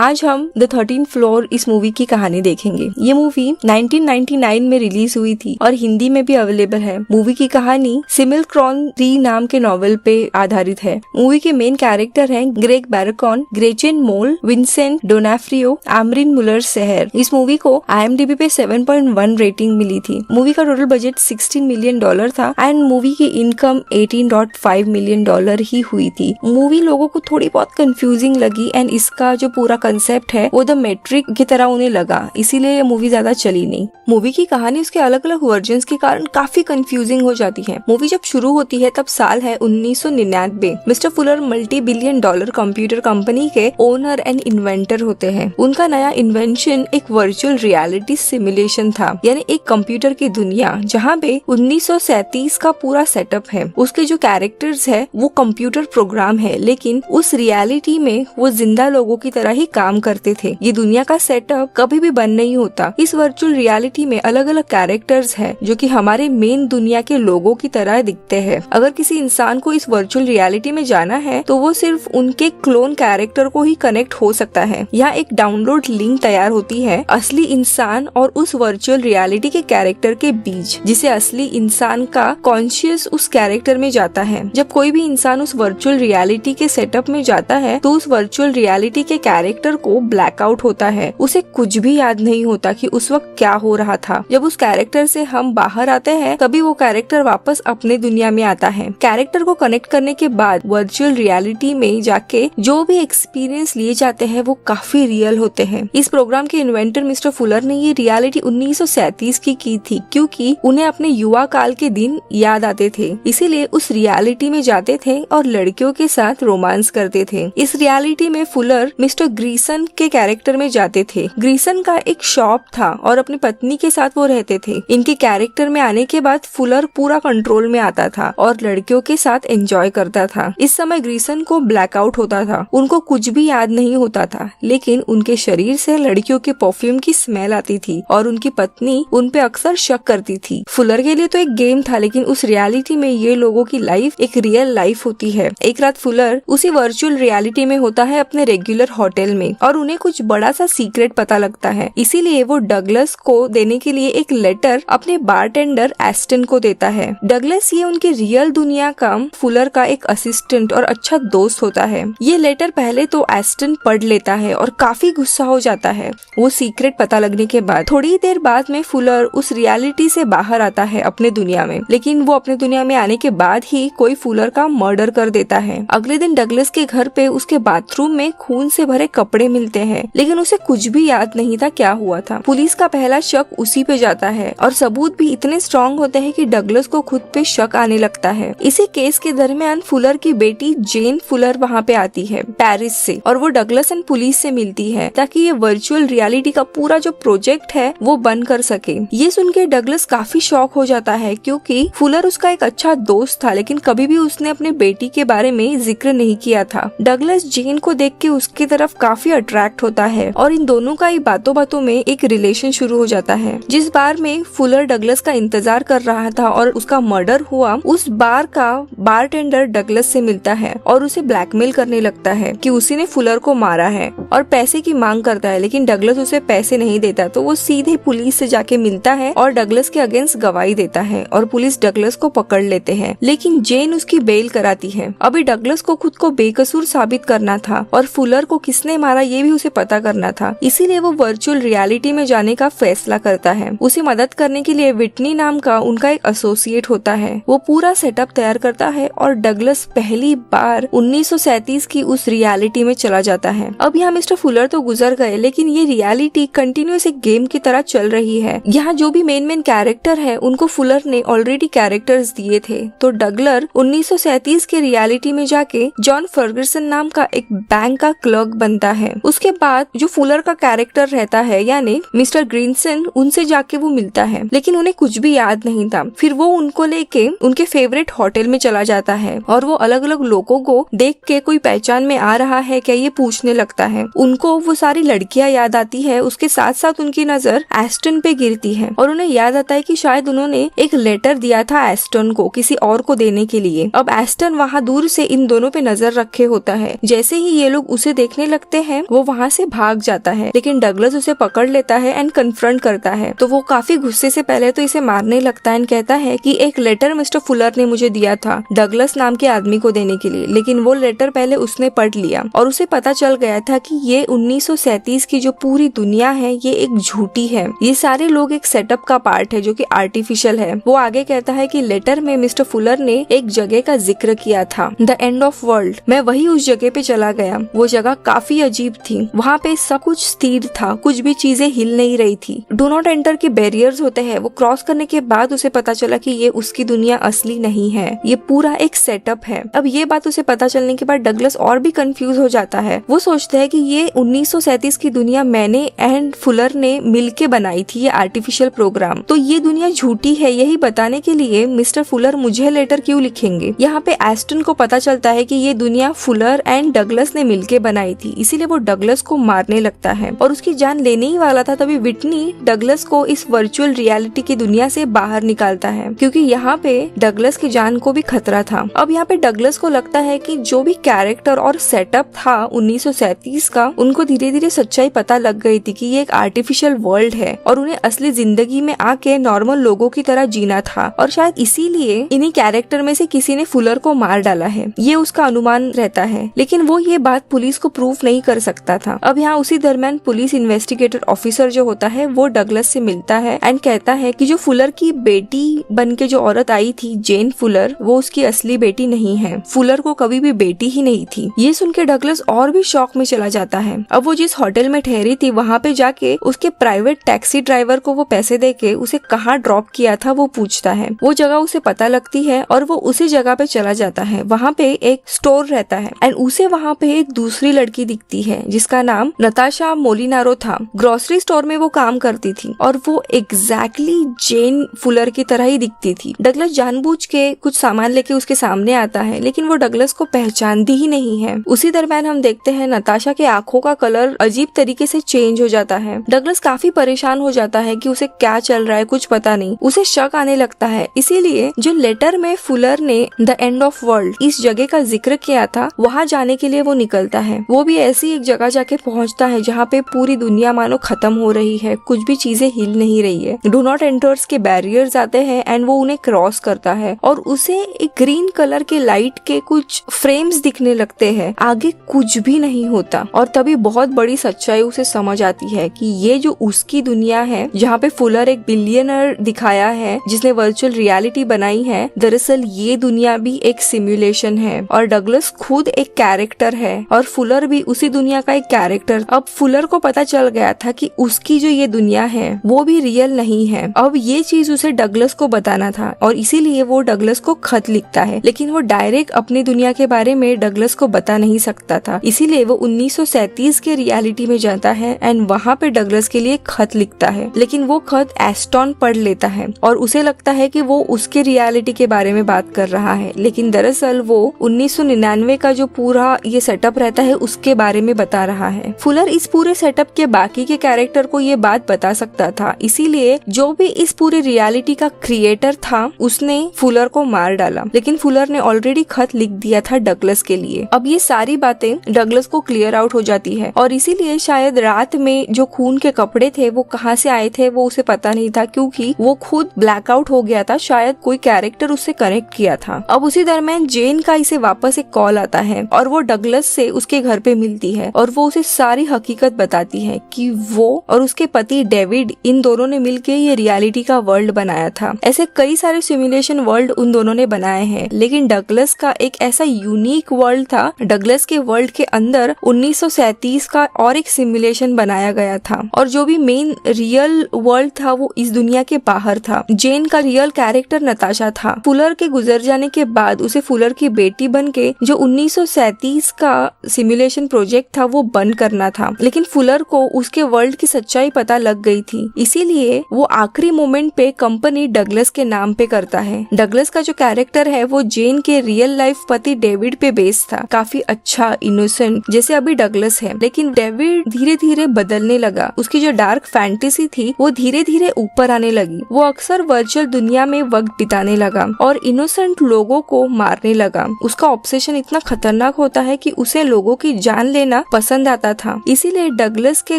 आज हम the 13th floor इस मूवी की कहानी देखेंगे। ये मूवी 1999 में रिलीज हुई थी और हिंदी में भी अवेलेबल है। मूवी की कहानी सिमिलक्रॉन 3 नाम के नॉवेल पे आधारित है। मूवी के मेन कैरेक्टर हैं ग्रेग बैरकॉन, ग्रेचेन मोल, विंसेंट डोनाफ्रियो, आमरिन मुलर सेहर। इस मूवी को IMDb पे 7.1 रेटिंग मिली थी। मूवी का टोटल बजट $16 मिलियन था एंड मूवी की इनकम $18.5 मिलियन ही हुई थी। मूवी लोगों को थोड़ी बहुत कंफ्यूजिंग लगी एंड इसका जो पूरा कंसेप्ट है वो द मैट्रिक की तरह उन्हें लगा, इसीलिए ये मूवी ज्यादा चली नहीं। मूवी की कहानी उसके अलग अलग वर्जन्स के कारण काफी कंफ्यूजिंग हो जाती है। मूवी जब शुरू होती है तब साल है 1999। Mister Fuller $multi-billion computer company के ओनर एंड इन्वेंटर होते हैं। उनका नया इन्वेंशन एक वर्चुअल रियलिटी सिमुलेशन था, यानी एक कंप्यूटर की दुनिया जहाँ पे 1937 का पूरा सेटअप है। उसके जो कैरेक्टर्स है वो कंप्यूटर प्रोग्राम है, लेकिन उस रियलिटी में वो जिंदा लोगों की तरह ही काम करते थे। ये दुनिया का सेटअप कभी भी बंद नहीं होता। इस वर्चुअल रियलिटी में अलग अलग कैरेक्टर्स है जो कि हमारे मेन दुनिया के लोगों की तरह दिखते हैं। अगर किसी इंसान को इस वर्चुअल रियलिटी में जाना है तो वो सिर्फ उनके क्लोन कैरेक्टर को ही कनेक्ट हो सकता है। यहाँ एक डाउनलोड लिंक तैयार होती है असली इंसान और उस वर्चुअल रियलिटी के कैरेक्टर के बीच, जिसे असली इंसान का कॉन्शियस उस कैरेक्टर में जाता है। जब कोई भी इंसान उस वर्चुअल रियलिटी के सेटअप में जाता है तो उस वर्चुअल रियलिटी के कैरेक्टर को ब्लैकआउट होता है। उसे कुछ भी याद नहीं होता कि उस वक्त क्या हो रहा था। जब उस कैरेक्टर से हम बाहर आते हैं तभी वो कैरेक्टर वापस अपने दुनिया में आता है। कैरेक्टर को कनेक्ट करने के बाद वर्चुअल रियलिटी में जाके जो भी एक्सपीरियंस लिए जाते हैं वो काफी रियल होते हैं। इस प्रोग्राम के इन्वेंटर मिस्टर फुलर ने ये रियलिटी 1937 की थी क्योंकि उन्हें अपने युवा काल के दिन याद आते थे, इसीलिए उस रियलिटी में जाते थे और लड़कियों के साथ रोमांस करते थे। इस रियलिटी में फुलर मिस्टर ग्रीसन के कैरेक्टर में जाते थे। ग्रीसन का एक शॉप था और अपनी पत्नी के साथ वो रहते थे। इनके कैरेक्टर में आने के बाद फुलर पूरा कंट्रोल में आता था और लड़कियों के साथ एंजॉय करता था। इस समय ग्रीसन को ब्लैकआउट होता था, उनको कुछ भी याद नहीं होता था, लेकिन उनके शरीर से लड़कियों के परफ्यूम की स्मेल आती थी और उनकी पत्नी उन पे अक्सर शक करती थी। फुलर के लिए तो एक गेम था, लेकिन उस रियलिटी में ये लोगों की लाइफ एक रियल लाइफ होती है। एक रात फुलर उसी वर्चुअल रियलिटी में होता है अपने रेगुलर होटल में और उन्हें कुछ बड़ा सा सीक्रेट पता लगता है, इसीलिए वो डगलस को देने के लिए एक लेटर अपने बारटेंडर एस्टन को देता है। डगलस ये उनके रियल दुनिया का फुलर का एक असिस्टेंट और अच्छा दोस्त होता है। ये लेटर पहले तो एस्टन पढ़ लेता है और काफी गुस्सा हो जाता है वो सीक्रेट पता लगने के बाद। थोड़ी देर बाद में फुलर उस रियलिटी से बाहर आता है अपने दुनिया में, लेकिन वो अपने दुनिया में आने के बाद ही कोई फुलर का मर्डर कर देता है। अगले दिन डगलस के घर पे उसके बाथरूम में खून से भरे कपड़े मिलते हैं, लेकिन उसे कुछ भी याद नहीं था क्या हुआ था। पुलिस का पहला शक उसी पे जाता है और सबूत भी इतने स्ट्रॉन्ग होते हैं कि डगलस को खुद पे शक आने लगता है। इसी केस के दरमियान फुलर की बेटी जेन फुलर वहाँ पे आती है पेरिस से और वो डगलस एंड पुलिस से मिलती है ताकि ये वर्चुअल रियलिटी का पूरा जो प्रोजेक्ट है वो बंद कर सके। ये सुन के डगलस काफी शॉक हो जाता है क्योंकि फुलर उसका एक अच्छा दोस्त था, लेकिन कभी भी उसने अपने बेटी के बारे में जिक्र नहीं किया था। डगलस जेन को देख के उसकी तरफ काफी अट्रैक्ट होता है और इन दोनों का ही बातों बातों में एक रिलेशन शुरू हो जाता है। जिस बार में फुलर डगलस का इंतजार कर रहा था और उसका मर्डर हुआ, उस बार का बारटेंडर डगलस से मिलता है और उसे ब्लैकमेल करने लगता है कि उसी ने फुलर को मारा है और पैसे की मांग करता है, लेकिन डगलस उसे पैसे नहीं देता तो वो सीधे पुलिस से जाके मिलता है और डगलस के अगेंस्ट गवाही देता है और पुलिस डगलस को पकड़ लेते हैं, लेकिन जेन उसकी बेल कराती है। अभी डगलस को खुद को बेकसूर साबित करना था और फुलर को किसने मारा ये भी उसे पता करना था, इसीलिए वो वर्चुअल रियलिटी में जाने का फैसला करता है। उसे मदद करने के लिए विटनी नाम का उनका एक एसोसिएट होता है। वो पूरा सेटअप तैयार करता है और डगलस पहली बार 1937 की उस रियलिटी में चला जाता है। अब यहाँ मिस्टर फुलर तो गुजर गए, लेकिन ये रियलिटी कंटिन्यूस एक गेम की तरह चल रही है। यहाँ जो भी मेन कैरेक्टर है उनको फुलर ने ऑलरेडी कैरेक्टर्स दिए थे, तो डगलर 1937 के रियलिटी में जाके जॉन फर्गसन नाम का एक बैंक का क्लर्क बनता है। उसके बाद जो फुलर का कैरेक्टर रहता है यानी मिस्टर ग्रीनसन, उनसे जाके वो मिलता है, लेकिन उन्हें कुछ भी याद नहीं था। फिर वो उनको लेके उनके फेवरेट होटल में चला जाता है और वो अलग अलग लोगों को देख के कोई पहचान में आ रहा है क्या ये पूछने लगता है। उनको वो सारी लड़कियां याद आती है, उसके साथ साथ उनकी नजर एस्टन पे गिरती है और उन्हें याद आता है कि शायद उन्होंने एक लेटर दिया था एस्टन को किसी और को देने के लिए। अब एस्टन वहाँ दूर से इन दोनों पे नजर रखे होता है। जैसे ही ये लोग उसे देखने लगते हैं है वो वहाँ से भाग जाता है, लेकिन डगलस उसे पकड़ लेता है एंड कन्फ्रंट करता है। तो वो काफी गुस्से से पहले तो इसे मारने लगता है एंड कहता है कि एक लेटर मिस्टर फुलर ने मुझे दिया था डगलस नाम के आदमी को देने के लिए, लेकिन वो लेटर पहले उसने पढ़ लिया और उसे पता चल गया था कि ये 1937 की जो पूरी दुनिया है ये एक झूठी है, ये सारे लोग एक सेटअप का पार्ट है जो कि आर्टिफिशियल है। वो आगे कहता है कि लेटर में मिस्टर फुलर ने एक जगह का जिक्र किया था, द एंड ऑफ वर्ल्ड। मैं वही उस जगह पे चला गया। वो जगह काफी अजीब थी, वहाँ पे सब कुछ स्थिर था, कुछ भी चीजें हिल नहीं रही थी। डू नॉट एंटर के बैरियर्स होते हैं, वो क्रॉस करने के बाद उसे पता चला कि ये उसकी दुनिया असली नहीं है, ये पूरा एक सेटअप है। अब ये बात उसे पता चलने के बाद डगलस और भी कंफ्यूज हो जाता है। वो सोचता है कि ये 1937 की दुनिया मैंने एंड फुलर ने मिलके बनाई थी, ये आर्टिफिशियल प्रोग्राम, तो ये दुनिया झूठी है, यही बताने के लिए मिस्टर फुलर मुझे लेटर क्यों लिखेंगे। यहाँ पे एस्टन को पता चलता है कि ये दुनिया फुलर एंड डगलस ने मिलके बनाई थी, इसीलिए वो डगलस को मारने लगता है और उसकी जान लेने ही वाला था। तभी विटनी डगलस को इस वर्चुअल रियलिटी की दुनिया से बाहर निकालता है, क्योंकि यहाँ पे डगलस की जान को भी खतरा था। अब यहाँ पे डगलस को लगता है कि जो भी कैरेक्टर और सेटअप था 1937 का, उनको धीरे धीरे सच्चाई पता लग गई थी कि ये एक आर्टिफिशियल वर्ल्ड है और उन्हें असली जिंदगी में आके नॉर्मल लोगों की तरह जीना था, और शायद इसीलिए इन्हीं कैरेक्टर में से किसी ने फुलर को मार डाला है, ये उसका अनुमान रहता है। लेकिन वो ये बात पुलिस को प्रूफ नहीं कर सकता था। अब यहाँ उसी दरम्यान पुलिस इन्वेस्टिगेटर ऑफिसर जो होता है वो डगलस से मिलता है एंड कहता है कि जो फुलर की बेटी बन के जो औरत आई थी जेन फुलर, वो उसकी असली बेटी नहीं है, फुलर को कभी भी बेटी ही नहीं थी। ये सुन के डगलस और भी शॉक में चला जाता है। अब वो जिस होटल में ठहरी थी वहाँ पे जाके उसके प्राइवेट टैक्सी ड्राइवर को वो पैसे देके उसे कहाँ ड्रॉप किया था वो पूछता है। वो जगह उसे पता लगती है और वो उसी जगह पे चला जाता है। वहाँ पे एक स्टोर रहता है एंड उसे वहाँ पे एक दूसरी लड़की दिखती है जिसका नाम नताशा मोलिनारो था। ग्रोसरी स्टोर में वो काम करती थी और वो एग्जैक्टली जेन फुलर की तरह ही दिखती थी। डगलस जानबूझ के कुछ सामान लेके उसके सामने आता है, लेकिन वो डगलस को पहचानती ही नहीं है। उसी दरम्यान हम देखते हैं नताशा के आंखों का कलर अजीब तरीके से चेंज हो जाता है। डगलस काफी परेशान हो जाता है कि उसे क्या चल रहा है, कुछ पता नहीं। उसे शक आने लगता है, इसीलिए जो लेटर में फुलर ने द एंड ऑफ वर्ल्ड इस जगह का जिक्र किया था वहाँ जाने के लिए वो निकलता है। वो भी ऐसी एक जगह जाके पहुँचता है जहाँ पे पूरी दुनिया मानो खत्म हो रही है, कुछ भी चीजें हिल नहीं रही है। डू नॉट एंटर्स के बैरियर्स आते हैं एंड वो उन्हें क्रॉस करता है और उसे एक ग्रीन कलर के लाइट के कुछ फ्रेम्स दिखने लगते हैं, आगे कुछ भी नहीं होता। और तभी बहुत बड़ी सच्चाई उसे समझ आती है कि ये जो उसकी दुनिया है जहाँ पे फुलर एक बिलियनर दिखाया है जिसने वर्चुअल रियलिटी बनाई है, दरअसल ये दुनिया भी एक सिमुलेशन है और डगलस खुद एक कैरेक्टर है और फुलर भी उसी दुनिया का एक कैरेक्टर। अब फुलर को पता चल गया था कि उसकी जो ये दुनिया है वो भी रियल नहीं है। अब ये चीज उसे डगलस को बताना था और इसीलिए वो डगलस को खत लिखता है, लेकिन वो डायरेक्ट अपनी दुनिया के बारे में डगलस को बता नहीं सकता था। इसीलिए वो 1937 के रियलिटी में जाता है एंड वहाँ पे डगलस के लिए खत लिखता है, लेकिन वो खत एस्टन पढ़ लेता है और उसे लगता है कि वो उसके रियलिटी के बारे में बात कर रहा है, लेकिन दरअसल वो 1999 का जो पूरा ये सेटअप रहता है उसके बारे में बता रहा है। फुलर इस पूरे सेटअप के बाकी के कैरेक्टर को ये बात बता सकता था, इसीलिए जो भी इस पूरे रियलिटी का क्रिएटर था उसने फुलर को मार डाला, लेकिन फुलर ने ऑलरेडी खत लिख दिया था डगलस के लिए। अब ये सारी बातें डगलस को क्लियर आउट हो जाती है और इसीलिए शायद रात में जो खून के कपड़े थे वो कहाँ से आए थे वो उसे पता नहीं था, क्योंकि वो खुद ब्लैकआउट हो गया था, शायद कोई कैरेक्टर उससे कनेक्ट किया था। अब उसी दरम्यान जेन का इसे वापस एक कॉल आता है और वो डगलस से उसके घर पे मिलती है और वो उसे सारी हकीकत बताती है कि वो और उसके पति डेविड इन दोनों ने मिलके ये रियलिटी का वर्ल्ड बनाया था। ऐसे कई सारे सिमुलेशन वर्ल्ड उन दोनों ने बनाए हैं, लेकिन डगलस का एक ऐसा यूनिक वर्ल्ड था। डगलस के वर्ल्ड के अंदर 1937 का और एक सिमुलेशन बनाया गया था और जो भी मेन रियल वर्ल्ड था वो इस दुनिया के बाहर था। जेन का रियल कैरेक्टर नताशा था। फुलर के गुजर जाने के बाद उसे फुलर की बेटी बनके जो 1937 का सिमुलेशन प्रोजेक्ट था वो बंद करना था, लेकिन फुलर को उसके वर्ल्ड की सच्चाई पता लग गई थी, इसीलिए वो आखिरी मोमेंट पे कंपनी डगलस के नाम पे करता है। डगलस का जो कैरेक्टर है वो जेन के रियल लाइफ पति डेविड पे बेस्ड था, काफी अच्छा इनोसेंट जैसे अभी डगलस है, लेकिन डेविड धीरे धीरे बदलने लगा। उसकी जो डार्क फैंटेसी थी वो धीरे धीरे ऊपर आने लगी। वो अक्सर वर्चुअल दुनिया में वक्त बिताने लगा और इनोसेंट लोगों को मारने लगा। उसका ऑब्सेशन इतना खतरनाक होता है कि उसे लोगों की जान लेना पहनना पसंद आता था, इसीलिए डगलस के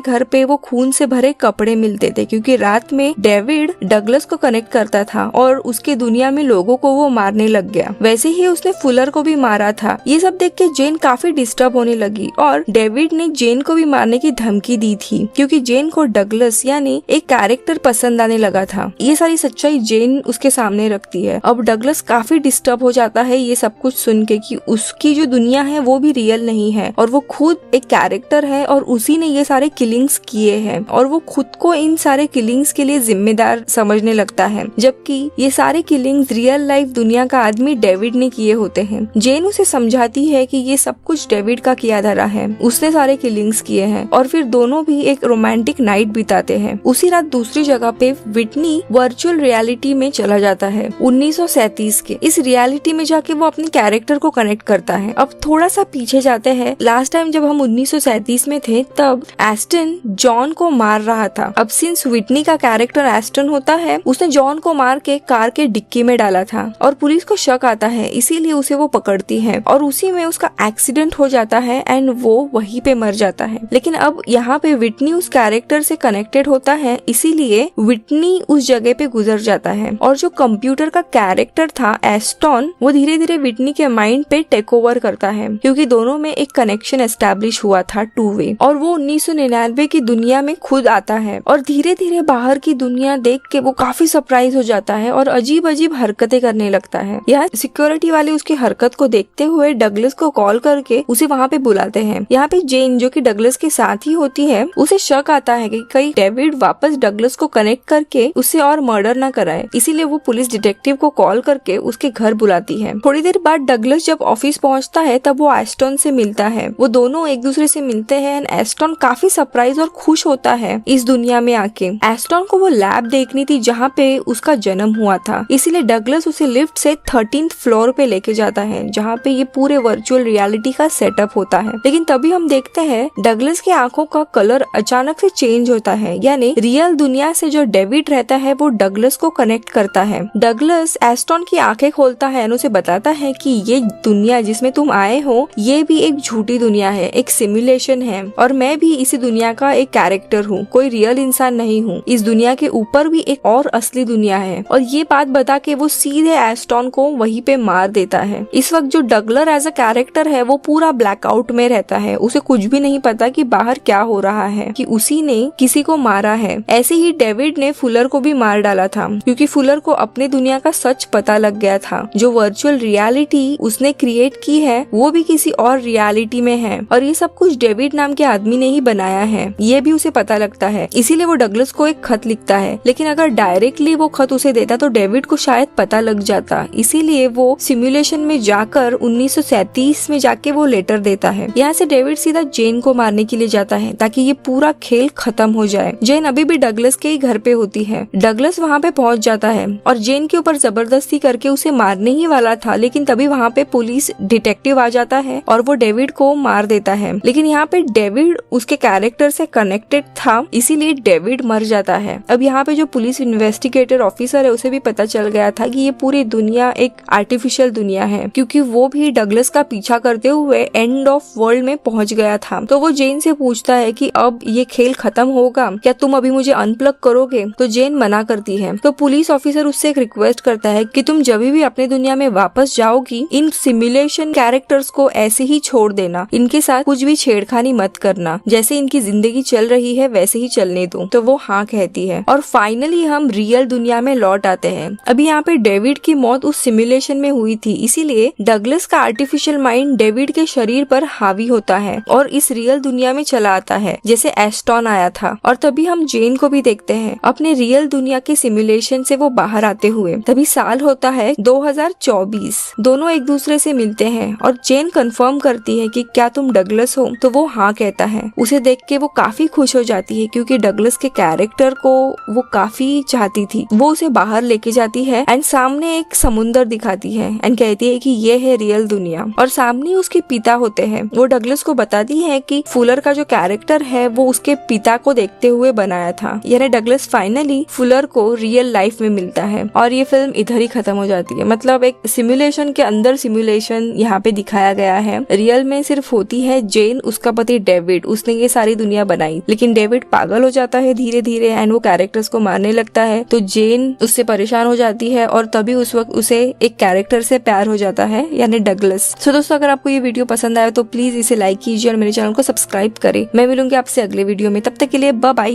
घर पे वो खून से भरे कपड़े मिलते थे, क्योंकि रात में डेविड डगलस को कनेक्ट करता था और उसके दुनिया में लोगों को वो मारने लग गया। वैसे ही उसने फुलर को भी मारा था। ये सब देख के जेन काफी डिस्टर्ब होने लगी और डेविड ने जेन को भी मारने की धमकी दी थी, क्योंकि जेन को डगलस यानी एक कैरेक्टर पसंद आने लगा था। ये सारी सच्चाई जेन उसके सामने रखती है। अब डगलस काफी डिस्टर्ब हो जाता है ये सब कुछ सुन के कि उसकी जो दुनिया है वो भी रियल नहीं है और वो खुद एक कैरेक्टर है और उसी ने ये सारे किलिंग्स किए हैं और वो खुद को इन सारे किलिंग्स के लिए जिम्मेदार समझने लगता है, जबकि ये सारे किलिंग्स रियल लाइफ दुनिया का आदमी डेविड ने किए होते हैं। जेन उसे समझाती है कि ये सब कुछ डेविड का किया धरा है, उसने सारे किलिंग्स किए हैं और फिर दोनों भी एक रोमांटिक नाइट बिताते हैं। उसी रात दूसरी जगह पे विटनी वर्चुअल रियलिटी में चला जाता है 1937 के। इस रियलिटी में जाके वो अपने कैरेक्टर को कनेक्ट करता है। अब थोड़ा सा पीछे जाते हैं, लास्ट टाइम जब हम 1937 में थे तब एस्टन जॉन को मार रहा था। अब सिंस विटनी का कैरेक्टर एस्टन होता है, उसने जॉन को मार के कार के डिक्की में डाला था और पुलिस को शक आता है, इसीलिए उसे वो पकड़ती है और उसी में उसका एक्सीडेंट हो जाता है एंड वो वहीं पे मर जाता है। लेकिन अब यहाँ पे विटनी उस कैरेक्टर से कनेक्टेड होता है, इसीलिए विटनी उस जगह पे गुजर जाता है और जो कंप्यूटर का कैरेक्टर था एस्टन, वो धीरे धीरे विटनी के माइंड पे टेक ओवर करता है, क्योंकि दोनों में एक कनेक्शन एस्टैब्लिश हुआ था 2 वे। और वो 1999 की दुनिया में खुद आता है और धीरे धीरे बाहर की दुनिया देख के वो काफी सरप्राइज हो जाता है और अजीब अजीब हरकतें करने लगता है। यहाँ सिक्योरिटी वाले उसकी हरकत को देखते हुए डगलस को कॉल करके उसे वहाँ पे बुलाते हैं। यहाँ पे जेन, जो कि डगलस के साथ ही होती है, उसे शक आता है कि कहीं डेविड वापस डगलस को कनेक्ट करके उससे और मर्डर ना कराए, इसीलिए वो पुलिस डिटेक्टिव को कॉल करके उसके घर बुलाती है। थोड़ी देर बाद डगलस जब ऑफिस पहुँचता है तब वो एस्टन से मिलता है। वो दोनों एक दूसरे से मिलते हैं एंड एस्टन काफी सरप्राइज और खुश होता है इस दुनिया में आके। एस्टन को वो लैब देखनी थी जहाँ पे उसका जन्म हुआ था, इसीलिए डगलस उसे लिफ्ट से 13th फ्लोर पे लेके जाता है, जहाँ पे ये पूरे वर्चुअल रियलिटी का सेटअप होता है। लेकिन तभी हम देखते हैं डगलस की आंखों का कलर अचानक से चेंज होता है, यानी रियल दुनिया से जो डेविड रहता है वो डगलस को कनेक्ट करता है। डगलस एस्टन की आंखें खोलता है और उसे बताता है कि ये दुनिया जिसमें तुम आए हो ये भी एक झूठी दुनिया है, एक सिमुलेशन है और मैं भी इसी दुनिया का एक कैरेक्टर हूँ, कोई रियल इंसान नहीं हूँ। इस दुनिया के ऊपर भी एक और असली दुनिया है। और ये बात बता के वो सीधे एस्टन को वहीं पे मार देता है। इस वक्त जो डगलर एज अ कैरेक्टर है वो पूरा ब्लैकआउट में रहता है, उसे कुछ भी नहीं पता कि बाहर क्या हो रहा है, कि उसी ने किसी को मारा है। ऐसे ही डेविड ने फुलर को भी मार डाला था, क्योंकि फुलर को अपने दुनिया का सच पता लग गया था। जो वर्चुअल रियलिटी उसने क्रिएट की है वो भी किसी और रियलिटी में है और ये सब कुछ डेविड नाम के आदमी ने ही बनाया है, ये भी उसे पता लगता है। इसीलिए वो डगलस को एक खत लिखता है, लेकिन अगर डायरेक्टली वो खत उसे देता तो डेविड को शायद पता लग जाता, इसीलिए वो सिमुलेशन में जाकर 1937 में जाके वो लेटर देता है। यहाँ से डेविड सीधा जेन को मारने के लिए जाता है ताकि ये पूरा खेल खत्म हो जाए। जेन अभी भी डगलस के ही घर पे होती है। डगलस वहाँ पे पहुँच जाता है और जेन के ऊपर जबरदस्ती करके उसे मारने ही वाला था, लेकिन तभी वहाँ पे पुलिस डिटेक्टिव आ जाता है और वो डेविड को मार देता है। लेकिन यहाँ पे डेविड उसके कैरेक्टर से कनेक्टेड था, इसीलिए डेविड मर जाता है। अब यहाँ पे जो पुलिस इन्वेस्टिगेटर ऑफिसर है उसे भी पता चल गया था कि ये पूरी दुनिया एक आर्टिफिशियल दुनिया है, क्योंकि वो भी डगलस का पीछा करते हुए एंड ऑफ वर्ल्ड में पहुंच गया था। तो वो जेन से पूछता है कि अब ये खेल खत्म होगा, क्या तुम अभी मुझे अनप्लग करोगे? तो जेन मना करती है। तो पुलिस ऑफिसर उससे एक रिक्वेस्ट करता है कि तुम जब भी अपने दुनिया में वापस जाओगी इन सिमुलेशन कैरेक्टर्स को ऐसे ही छोड़ देना, इनके साथ कुछ भी छेड़खानी मत करना, जैसे इनकी जिंदगी चल रही है वैसे ही चलने दो। तो वो हाँ कहती है और फाइनली हम रियल दुनिया में लौट आते हैं। अभी यहाँ पे डेविड की मौत उस सिमुलेशन में हुई थी, इसीलिए डगलस का आर्टिफिशियल माइंड डेविड के शरीर पर हावी होता है और इस रियल दुनिया में चला आता है जैसे एस्टन आया था। और तभी हम जेन को भी देखते हैं अपने रियल दुनिया के सिमुलेशन से वो बाहर आते हुए। तभी साल होता है 2024। दोनों एक दूसरे से मिलते हैं और जेन कंफर्म करती है कि क्या तुम डगलस हो? तो वो हाँ कहता है। उसे देख के वो काफी खुश हो जाती है, क्योंकि डगलस के कैरेक्टर को वो काफी चाहती थी। वो उसे बाहर लेके जाती है एंड सामने एक समुंदर दिखाती है एंड कहती है कि ये है रियल दुनिया। और सामने उसके पिता होते हैं। वो डगलस को बताती है कि फुलर का जो कैरेक्टर है वो उसके पिता को देखते हुए बनाया था। यानी डगलस फाइनली फुलर को रियल लाइफ में मिलता है और ये फिल्म इधर ही खत्म हो जाती है। मतलब एक सिमुलेशन के अंदर सिमुलेशन यहाँ पे दिखाया गया है। रियल में सिर्फ होती है जेन, उसका पति डेविड, उसने ये सारी दुनिया बनाई, लेकिन डेविड पागल हो जाता है धीरे धीरे एंड वो कैरेक्टर्स को मारने लगता है। तो जेन उससे परेशान हो जाती है और तभी उस वक्त उसे एक कैरेक्टर से प्यार हो जाता है, यानी डगलस। सो दोस्तों, अगर आपको ये वीडियो पसंद आया तो प्लीज इसे लाइक कीजिए और मेरे चैनल को सब्सक्राइब करें। मैं मिलूंगी आपसे अगले वीडियो में, तब तक के लिए बाय बाय।